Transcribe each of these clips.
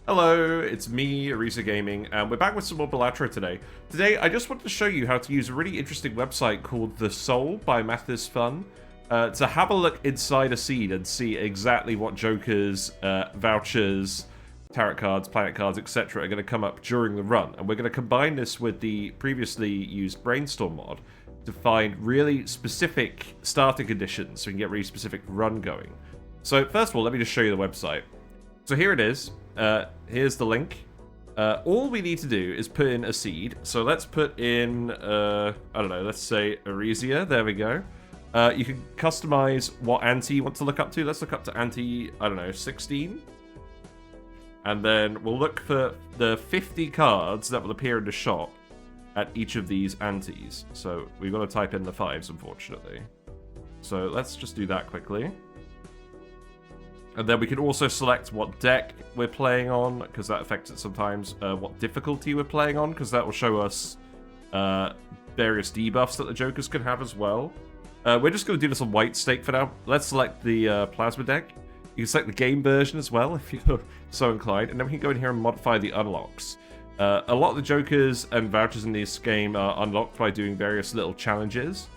Hello, it's me, Arisa Gaming, and we're back with some more Balatro today. Today, I just wanted to show you how to use a really interesting website called The Soul by Mathis Fun to have a look inside a seed and see exactly what jokers, vouchers, tarot cards, planet cards, etc. are going to come up during the run. And we're going to combine this with the previously used Brainstorm mod to find really specific starting conditions so we can get really specific run going. So first of all, let me just show you the website. So here it is. Here's the link. All we need to do is put in a seed. So let's put in, I don't know, let's say Arisia. There we go. You can customize what ante you want to look up to. Let's look up to ante, I don't know, 16. And then we'll look for the 50 cards that will appear in the shop at each of these antes. So we've got to type in the 5s, unfortunately. So let's just do that quickly. And then we can also select what deck we're playing on, because that affects it sometimes. What difficulty we're playing on, because that will show us various debuffs that the jokers can have as well. We're just going to do this on white stake for now. Let's select the plasma deck. You can select the game version as well, if you're so inclined. And then we can go in here and modify the unlocks. A lot of the jokers and vouchers in this game are unlocked by doing various little challenges.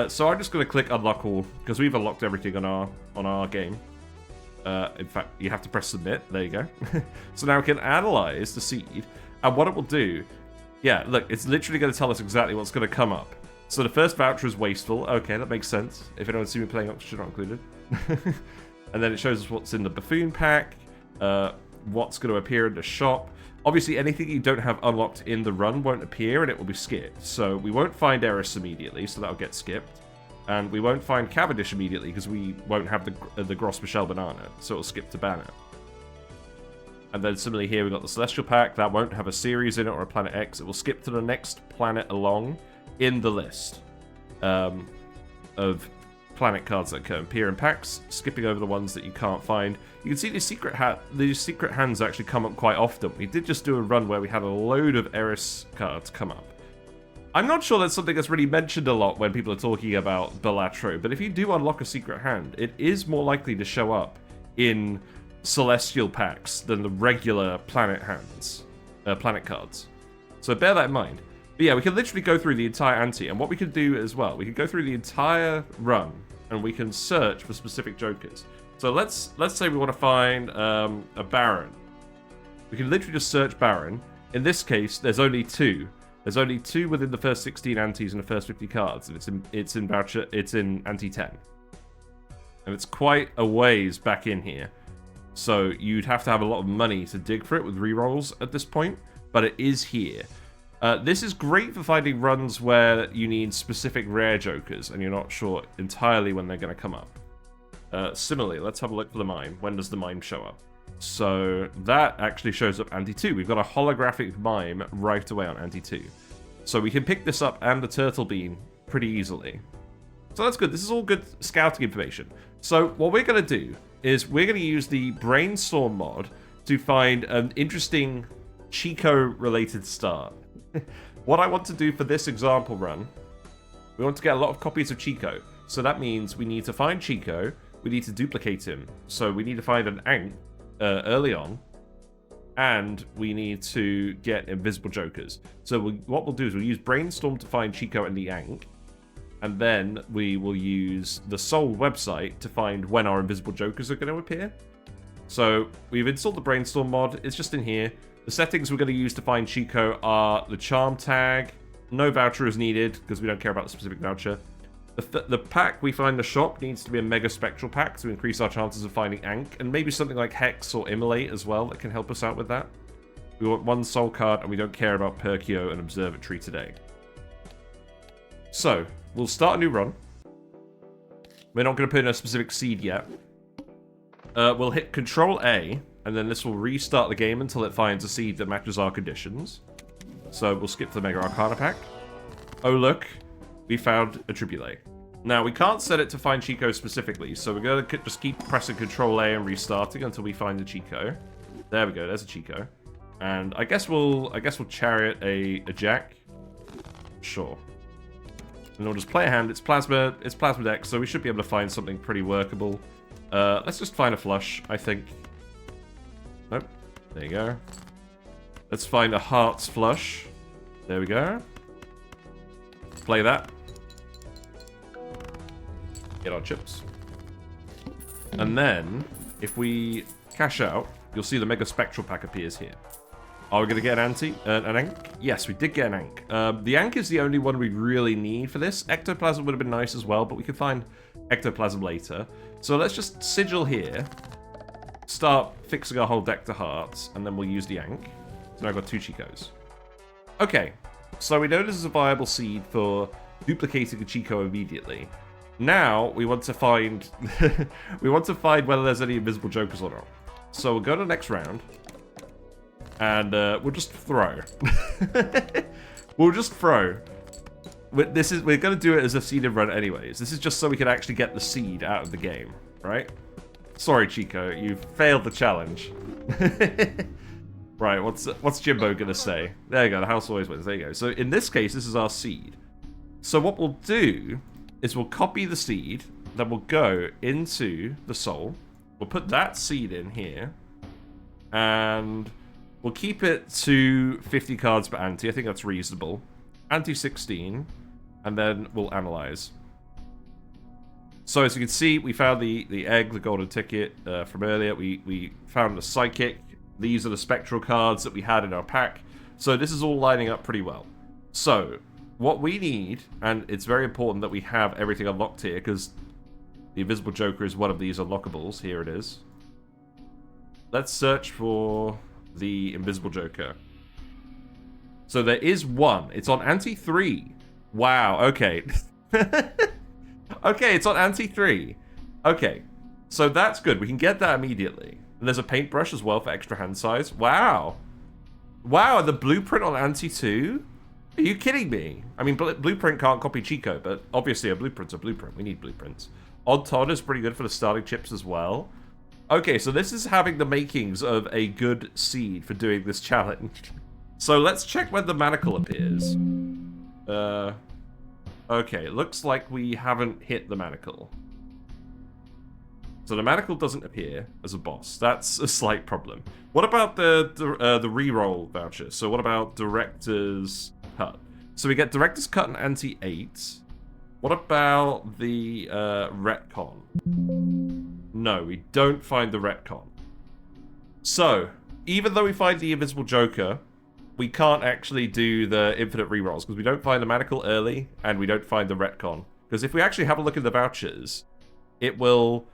So I'm just going to click unlock all, because we've unlocked everything on our game. In fact, you have to press submit. There you go. So now we can analyze the seed. And what it will do... Yeah, look, it's literally going to tell us exactly what's going to come up. So the first voucher is wasteful. Okay, that makes sense. If anyone's seen me playing Oxygen not included. And then it shows us what's in the buffoon pack. What's going to appear in the shop. Obviously, anything you don't have unlocked in the run won't appear and it will be skipped. So we won't find Eris immediately, so that'll get skipped. And we won't find Cavendish immediately because we won't have the Gros Michel Banana, so it'll skip to Banner. And then similarly here we've got the Celestial Pack. That won't have a series in it or a Planet X. It will skip to the next planet along in the list of planet cards that can appear in packs, skipping over the ones that you can't find. You can see these secret hands actually come up quite often. We did just do a run where we had a load of Eris cards come up. I'm not sure that's something that's really mentioned a lot when people are talking about Balatro, but if you do unlock a secret hand, it is more likely to show up in celestial packs than the regular planet hands, planet cards. So bear that in mind. But yeah, we can literally go through the entire ante, and what we can do as well, we can go through the entire run, and we can search for specific jokers. So let's say we want to find a Baron. We can literally just search Baron. In this case, there's only 2. There's only 2 within the first 16 antes and the first 50 cards, and it's in ante 10, and it's quite a ways back in here. So you'd have to have a lot of money to dig for it with rerolls at this point, but it is here. This is great for finding runs where you need specific rare jokers and you're not sure entirely when they're going to come up. Similarly, let's have a look for the Mime. When does the Mime show up? So that actually shows up ante 2. We've got a holographic Mime right away on ante 2. So we can pick this up and the Turtle Bean pretty easily. So that's good. This is all good scouting information. So what we're going to do is we're going to use the Brainstorm mod to find an interesting Chico-related start. What I want to do for this example run, we want to get a lot of copies of Chico. So that means we need to find Chico, we need to duplicate him. So we need to find an Ankh early on, and we need to get invisible jokers. So what we'll do is we'll use Brainstorm to find Chico and the Ankh, and then we will use the Soul website to find when our invisible jokers are going to appear. So we've installed the Brainstorm mod, it's just in here. The settings we're going to use to find Chico are the charm tag, no voucher is needed because we don't care about the specific voucher. The pack we find in the shop needs to be a Mega Spectral pack to increase our chances of finding Ankh, and maybe something like Hex or Immolate as well that can help us out with that. We want 1 soul card, and we don't care about Perkio and Observatory today. So, we'll start a new run. We're not going to put in a specific seed yet. We'll hit Control A, and then this will restart the game until it finds a seed that matches our conditions. So we'll skip to the Mega Arcana pack. Oh look, we found a Tribulate. Now, we can't set it to find Chico specifically, so we're going to just keep pressing Control A and restarting until we find the Chico. There we go, there's a Chico. And I guess we'll Chariot a Jack. Sure. And we'll just play a hand. It's Plasma deck, so we should be able to find something pretty workable. Let's just find a flush, I think. Nope. There you go. Let's find a Hearts Flush. There we go. Play that. Get our chips. And then, if we cash out, you'll see the Mega Spectral Pack appears here. Are we going to get an Ankh? Yes, we did get an Ankh. The Ankh is the only one we really need for this. Ectoplasm would have been nice as well, but we could find Ectoplasm later. So let's just sigil here. Start fixing our whole deck to hearts, and then we'll use the Ankh. So now I've got 2 Chicots. Okay, so we know this is a viable seed for duplicating a Chico immediately. Now we want to find whether there's any invisible jokers or not. So we'll go to the next round. And we'll just throw. We'll just throw. We're going to do it as a seeded run anyways. This is just so we can actually get the seed out of the game, right? Sorry, Chico, you've failed the challenge. Right, what's Jimbo going to say? There you go, the house always wins. There you go. So in this case, this is our seed. So what we'll do is we'll copy the seed, then we'll go into the soul. We'll put that seed in here. And we'll keep it to 50 cards per ante. I think that's reasonable. Ante 16. And then we'll analyze. So as you can see, we found the egg, the golden ticket from earlier. We found the psychic. These are the spectral cards that we had in our pack. So this is all lining up pretty well. So what we need, and it's very important that we have everything unlocked here, because the Invisible Joker is one of these unlockables. Here it is. Let's search for the Invisible Joker. So there is one. It's on ante 3. Wow, okay. Okay, it's on ante 3. Okay, so that's good. We can get that immediately. And there's a paintbrush as well for extra hand size. Wow. Wow, the blueprint on ante 2? Are you kidding me? I mean, blueprint can't copy Chico, but obviously a blueprint's a blueprint. We need blueprints. Odd Todd is pretty good for the starting chips as well. Okay, so this is having the makings of a good seed for doing this challenge. So let's check when the Manacle appears. Okay, it looks like we haven't hit the Manacle. So the Manacle doesn't appear as a boss. That's a slight problem. What about the reroll voucher? So what about Director's Cut? So we get Director's Cut and ante 8. What about the Retcon? No, we don't find the Retcon. So, even though we find the Invisible Joker, we can't actually do the infinite rerolls, because we don't find the Manacle early, and we don't find the Retcon. Because if we actually have a look at the vouchers, it will,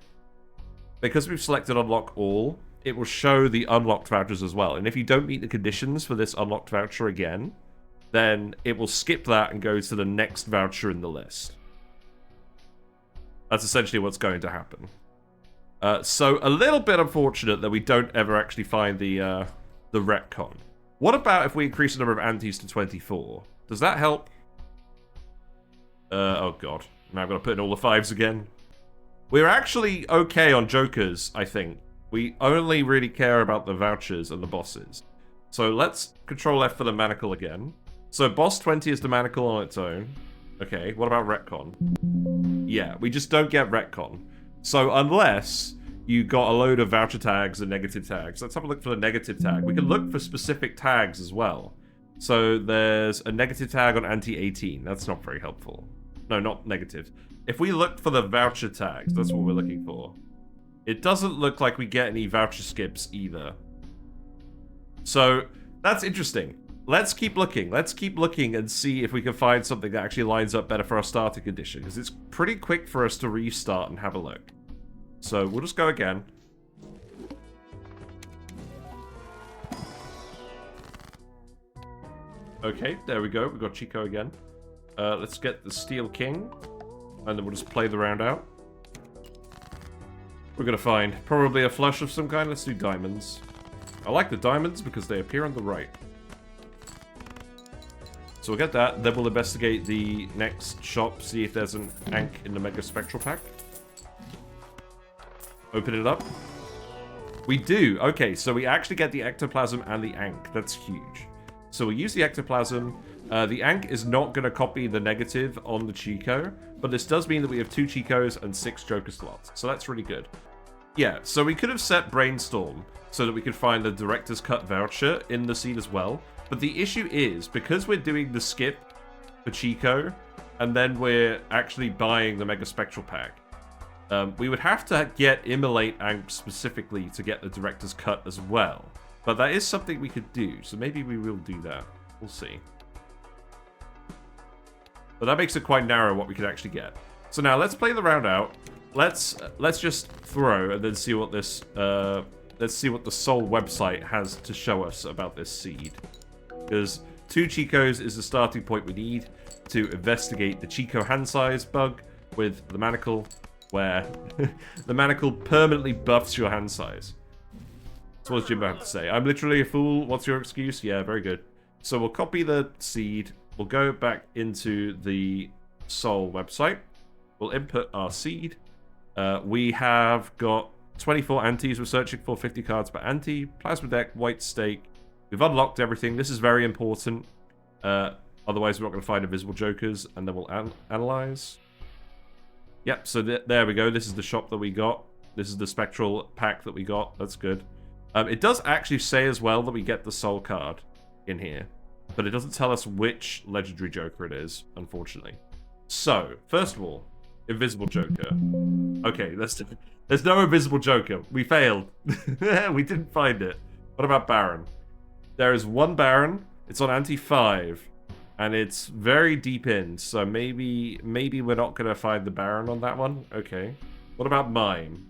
because we've selected Unlock All, it will show the unlocked vouchers as well. And if you don't meet the conditions for this unlocked voucher again, then it will skip that and go to the next voucher in the list. That's essentially what's going to happen. So a little bit unfortunate that we don't ever actually find the Retcon. What about if we increase the number of antes to 24? Does that help? Oh god. Now I've got to put in all the 5s again. We're actually okay on Jokers, I think. We only really care about the vouchers and the bosses. So let's Control F for the Manacle again. So boss 20 is the Manacle on its own. Okay, what about Retcon? Yeah, we just don't get Retcon. So unless you got a load of voucher tags and negative tags, let's have a look for the negative tag. We can look for specific tags as well. So there's a negative tag on ante 18. That's not very helpful. No, not negative. If we look for the voucher tags, that's what we're looking for. It doesn't look like we get any voucher skips either. So that's interesting. Let's keep looking. Let's keep looking and see if we can find something that actually lines up better for our starting condition, because it's pretty quick for us to restart and have a look. So we'll just go again. Okay, there we go. We've got Chico again. Let's get the Steel King, and then we'll just play the round out. We're gonna find probably a flush of some kind. Let's do diamonds. I like the diamonds because they appear on the right. So we'll get that, then we'll investigate the next shop, see if there's an Ankh in the Mega Spectral Pack. Open it up. We do. Okay, so we actually get the Ectoplasm and the Ankh. That's huge. So we'll use the Ectoplasm. The Ankh is not going to copy the negative on the Chico, but this does mean that we have 2 Chicos and 6 Joker slots. So that's really good. Yeah, so we could have set Brainstorm so that we could find the director's cut voucher in the seed as well. But the issue is, because we're doing the skip for Chico, and then we're actually buying the Mega Spectral Pack, we would have to get Immolate Ankh specifically to get the director's cut as well. But that is something we could do, so maybe we will do that. We'll see. But that makes it quite narrow what we could actually get. So now let's play the round out. Let's just throw and then see what this let's see what the Soul website has to show us about this seed. Because 2 Chicos is the starting point we need to investigate the Chicot Hand Size bug with the Manacle, where the Manacle permanently buffs your hand size. So what does Jimbo have to say? I'm literally a fool. What's your excuse? Yeah, very good. So we'll copy the seed. We'll go back into the Soul website. We'll input our seed. We have got 24 antis. We're searching for 50 cards per anti. Plasma deck, white stake. We've unlocked everything. This is very important. Otherwise, we're not going to find invisible jokers. And then we'll analyze. Yep, so there we go. This is the shop that we got. This is the spectral pack that we got. That's good. It does actually say as well that we get the soul card in here. But it doesn't tell us which legendary joker it is, unfortunately. So, first of all, invisible joker. Okay, there's no invisible joker. We failed. We didn't find it. What about Baron? There is one Baron. It's on Ante 5. And it's very deep in, so maybe we're not going to find the Baron on that one. Okay. What about Mime?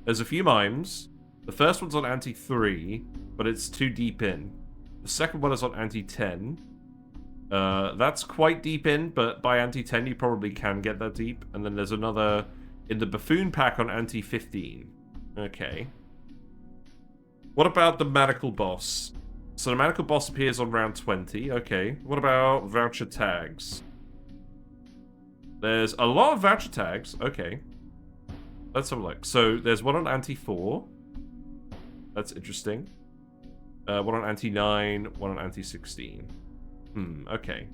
There's a few Mimes. The first one's on Ante 3, but it's too deep in. The second one is on Ante 10. That's quite deep in, but by Ante 10 you probably can get that deep. And then there's another in the Buffoon pack on Ante 15. Okay. What about the Manacle boss? So the Manacle boss appears on round 20. Okay. What about voucher tags? There's a lot of voucher tags. Okay. Let's have a look. So there's one on Ante 4. That's interesting. One on Ante 9. One on Ante 16. Okay.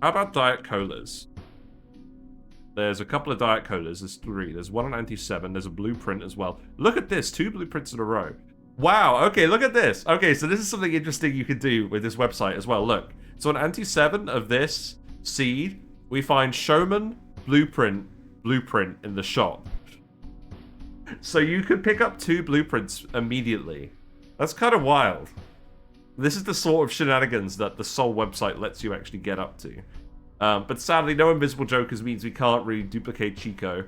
How about Diet Colas? There's a couple of Diet Colas. There's 3. There's one on Ante 7. There's a blueprint as well. Look at this. 2 blueprints in a row. Wow, okay, look at this. Okay, so this is something interesting you can do with this website as well. Look, so on Ante 7 of this seed, we find Showman, Blueprint in the shop. So you could pick up 2 blueprints immediately. That's kind of wild. This is the sort of shenanigans that the Soul website lets you actually get up to. But sadly, no invisible jokers means we can't really duplicate Chico.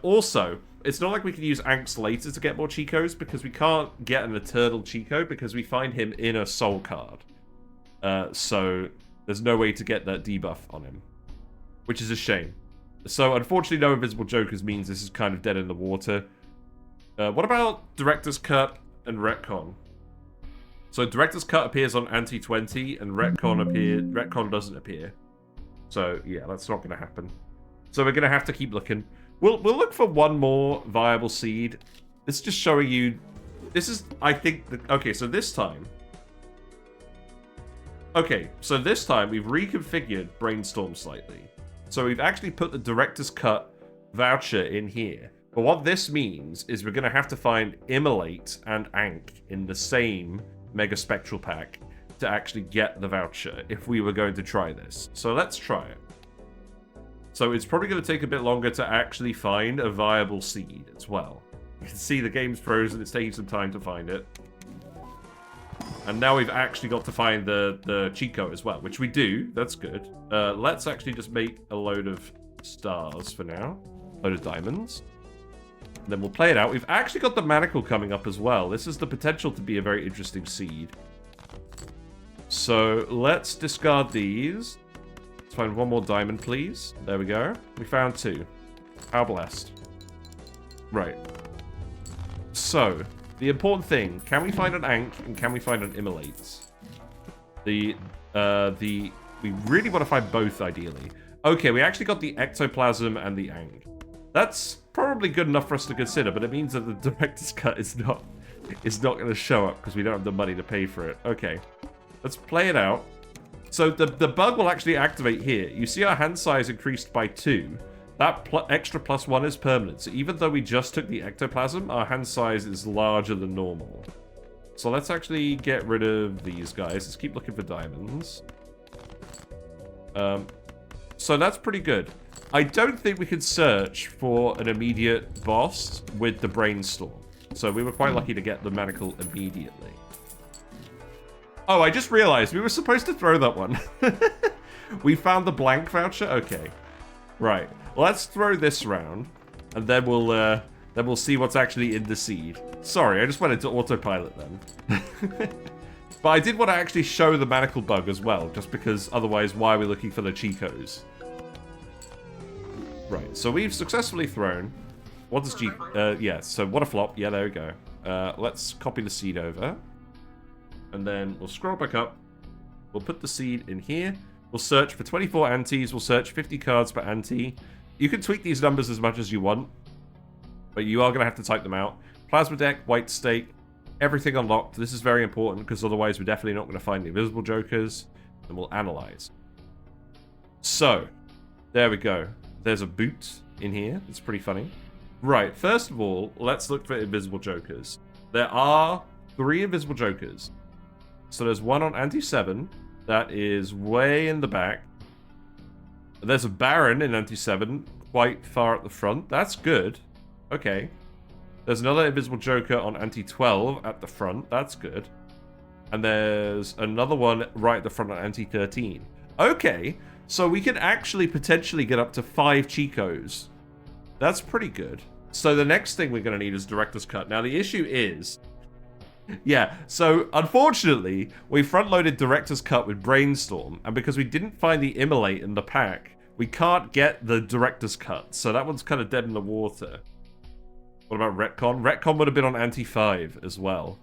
Also, it's not like we can use Ankhs later to get more Chicos, because we can't get an Eternal Chico, because we find him in a Soul card. So, there's no way to get that debuff on him. Which is a shame. So, unfortunately, no invisible jokers means this is kind of dead in the water. What about Director's Cut and Retcon? So, Director's Cut appears on Ante 20, and Retcon doesn't appear. So, yeah, that's not going to happen. So, we're going to have to keep looking. We'll look for one more viable seed. This is just showing you... This is, I think... Okay, so this time... Okay, so this time we've reconfigured Brainstorm slightly. So we've actually put the Director's Cut voucher in here. But what this means is we're going to have to find Immolate and Ankh in the same Mega Spectral Pack to actually get the voucher if we were going to try this. So let's try it. So it's probably going to take a bit longer to actually find a viable seed as well. You can see the game's frozen, it's taking some time to find it. And now we've actually got to find the Chico as well, which we do, that's good. Let's actually just make a load of stars for now. A load of diamonds. And then we'll play it out. We've actually got the Manacle coming up as well. This has the potential to be a very interesting seed. So let's discard these. Let's find one more diamond, please. There we go. We found 2. How blessed. Right. So, the important thing, can we find an Ankh and can we find an Immolate? We really want to find both, ideally. Okay, we actually got the Ectoplasm and the Ankh. That's probably good enough for us to consider, but it means that the Director's Cut is not going to show up because we don't have the money to pay for it. Okay. Let's play it out. So the bug will actually activate here. You see our hand size increased by 2, that extra +1 is permanent. So even though we just took the ectoplasm, our hand size is larger than normal. So let's actually get rid of these guys. Let's keep looking for diamonds. So that's pretty good. I don't think we could search for an immediate boss with the Brainstorm. So we were quite lucky to get the Manacle immediately. Oh, I just realized we were supposed to throw that one. We found the blank voucher? Okay. Right. Let's throw this round, and then we'll see what's actually in the seed. Sorry, I just went into autopilot then. But I did want to actually show the Manacle bug as well, just because otherwise why are we looking for the Chicots? Right, so we've successfully thrown. What does yeah, so what a flop. Yeah, there we go. Let's copy the seed over. And then we'll scroll back up. We'll put the seed in here. We'll search for 24 antes. We'll search 50 cards per ante. You can tweak these numbers as much as you want, but you are going to have to type them out. Plasma deck, white stake, everything unlocked. This is very important because otherwise we're definitely not going to find the invisible jokers. And we'll analyze. So, there we go. There's a boot in here. It's pretty funny. Right, first of all, let's look for invisible jokers. There are 3 invisible jokers. So there's one on ante 7. That is way in the back. There's a Baron in ante 7, quite far at the front. That's good. Okay. There's another invisible joker on ante 12 at the front. That's good. And there's another one right at the front on ante 13. Okay. So we can actually potentially get up to 5 Chicots. That's pretty good. So the next thing we're going to need is Director's Cut. Now the issue is... Yeah, so unfortunately, we front-loaded Director's Cut with Brainstorm, and because we didn't find the Immolate in the pack, we can't get the Director's Cut. So that one's kind of dead in the water. What about Retcon? Retcon would have been on ante 5 as well.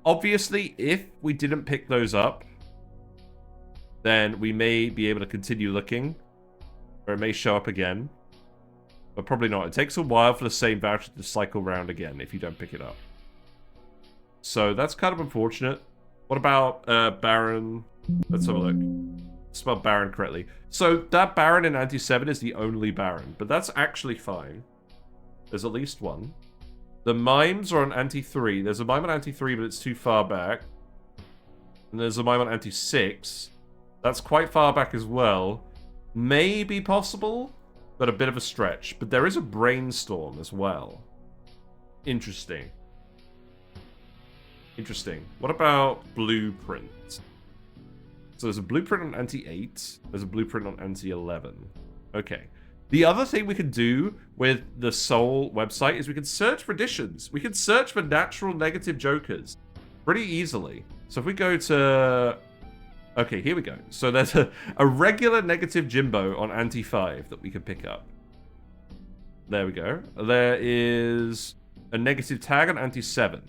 Obviously, if we didn't pick those up, then we may be able to continue looking, or it may show up again. But probably not. It takes a while for the same voucher to cycle round again if you don't pick it up. So that's kind of unfortunate. What about Baron? Let's have a look. Spell Baron correctly. So that Baron in ante 7 is the only Baron, but that's actually fine. There's at least one. The Mimes are on ante 3. There's a Mime on ante 3, but it's too far back. And there's a Mime on ante 6. That's quite far back as well. Maybe possible, but a bit of a stretch. But there is a Brainstorm as well. Interesting. Interesting. What about Blueprint? So there's a Blueprint on ante 8. There's a Blueprint on ante 11. Okay. The other thing we can do with the Soul website is we can search for additions. We can search for natural negative jokers pretty easily. So if we go to... Okay, here we go. So there's a regular negative Jimbo on ante 5 that we can pick up. There we go. There is a negative tag on ante 7.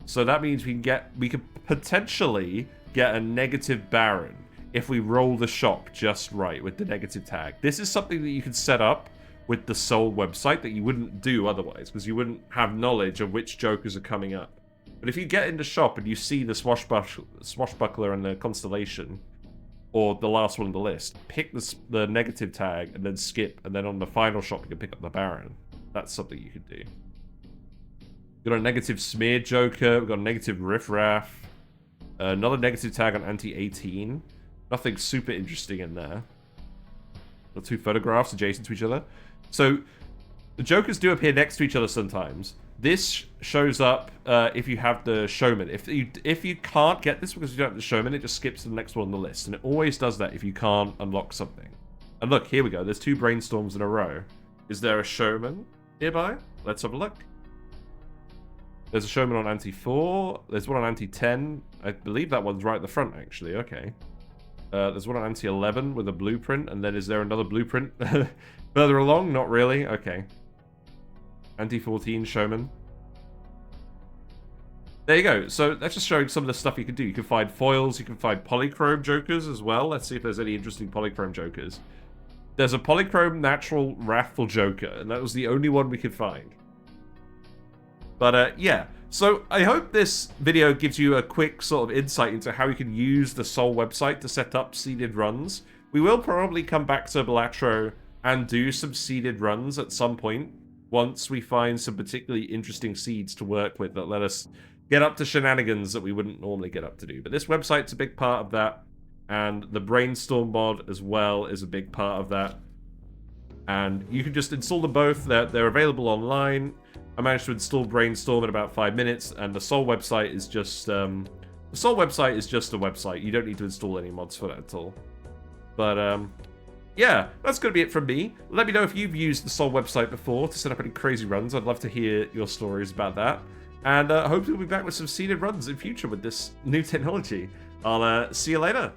So that means we can potentially get a negative Baron if we roll the shop just right with the negative tag. This is something that you can set up with the Soul website that you wouldn't do otherwise, because you wouldn't have knowledge of which jokers are coming up. But if you get in the shop and you see the Swashbuckler and the Constellation, or the last one on the list, pick the negative tag and then skip, and then on the final shop you can pick up the Baron. That's something you could do. We've got a negative Smear Joker, we've got a negative Riff Raff, another negative tag on ante 18. Nothing super interesting in there. Got 2 photographs adjacent to each other. So, the Jokers do appear next to each other sometimes. This shows up if you have the Showman. If you can't get this because you don't have the Showman, it just skips to the next one on the list. And it always does that if you can't unlock something. And look, here we go. There's 2 Brainstorms in a row. Is there a Showman nearby? Let's have a look. There's a Showman on ante 4. There's one on ante 10. I believe that one's right at the front, actually. Okay. There's one on ante 11 with a Blueprint. And then is there another Blueprint further along? Not really. Okay. Ante 14 Showman. There you go. So that's just showing some of the stuff you can do. You can find foils. You can find polychrome jokers as well. Let's see if there's any interesting polychrome jokers. There's a polychrome natural wrathful joker. And that was the only one we could find. But yeah, so I hope this video gives you a quick sort of insight into how you can use the Soul website to set up seeded runs. We will probably come back to Balatro and do some seeded runs at some point once we find some particularly interesting seeds to work with that let us get up to shenanigans that we wouldn't normally get up to do. But this website's a big part of that, and the Brainstorm mod as well is a big part of that. And you can just install them both. They're available online. I managed to install Brainstorm in about 5 minutes, and the Soul website is just a website. You don't need to install any mods for that at all. But yeah, that's going to be it from me. Let me know if you've used the Soul website before to set up any crazy runs. I'd love to hear your stories about that. And hopefully we'll be back with some seeded runs in future with this new technology. I'll see you later.